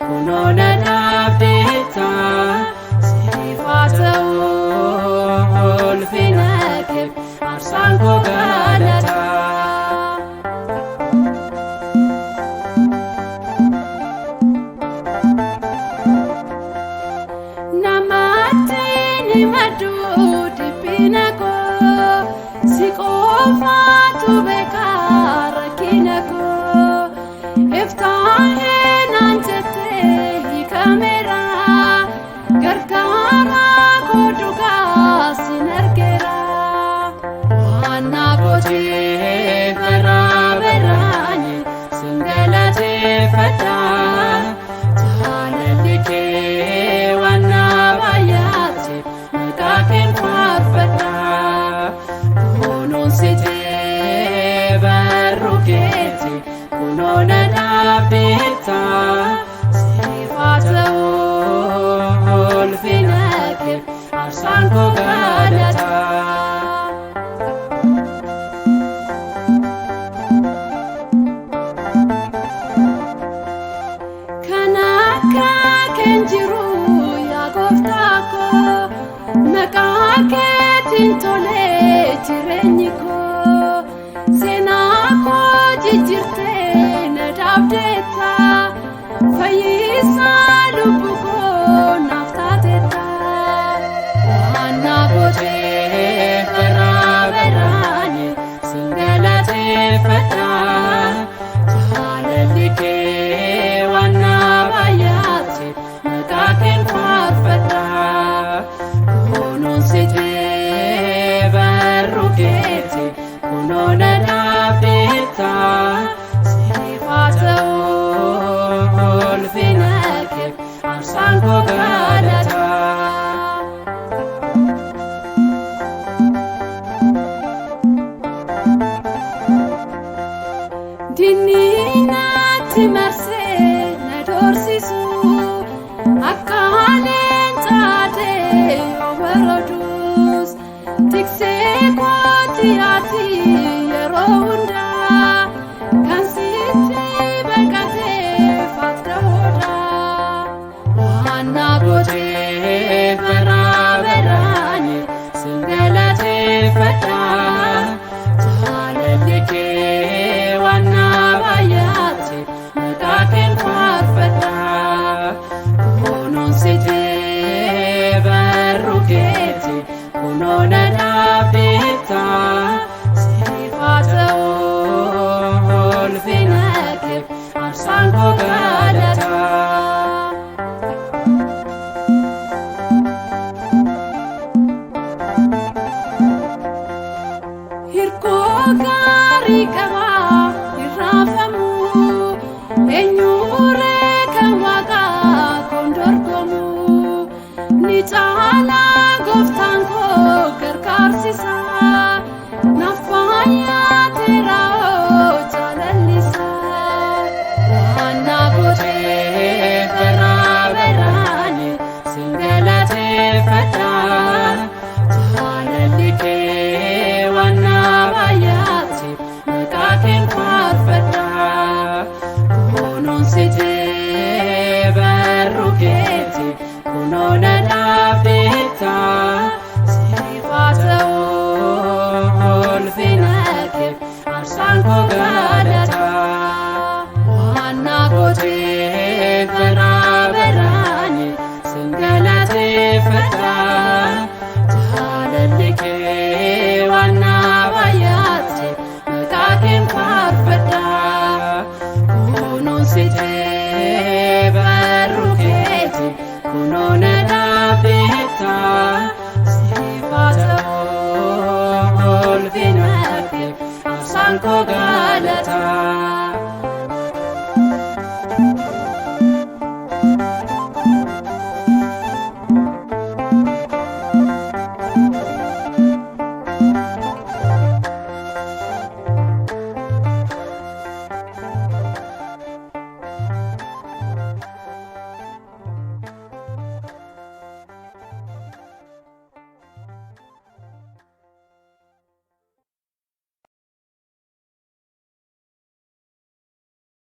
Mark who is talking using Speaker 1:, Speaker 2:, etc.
Speaker 1: kunona nabdeta sifata ulfinake arsanko galata namatini madudi pinako sikofatu bekara kinako iftahe nantete hikamera gargara koduga sinergera wana bote vera verani singalate fata jalelike wana bayate makaken farfata site barruketi kunona nabita sifata ulfinake arsanko galata kanaka kenjiru ya goftako makaketin tole jirenyiko senako jijirte nadabdeta fayisa lubuko naftateta wana bote verani singalate fata jalelike wana bayate makaken farfata kunun site barruketi kunona nabdeta sifata ulfinake arsanko galata dininati marse nadorsisu akkalen taate obarodus tikse kotiati yerounda kansiti bagate fatdahoda wana bote vera verani singalate fata jalelike wana bayate makaken farfata kunun site barruketi kunona nabdeta sifata ulfinake arsanko galata hirko gari kaba irrafamu enyure kawaga kondorgomu ni chala goftanko gargarsisa nafaya terao jalalisa wana bote vera verani singalate fata jalelike wana bayate makaken farfata kunun site barruketi kunona nabdeta sifata ulfinake arsanko galata wana bote vera verani singalate fata jalelike wana bayate makaken farfata kunun site barruketi kunona nabdeta sifata ulfinake arsanko galata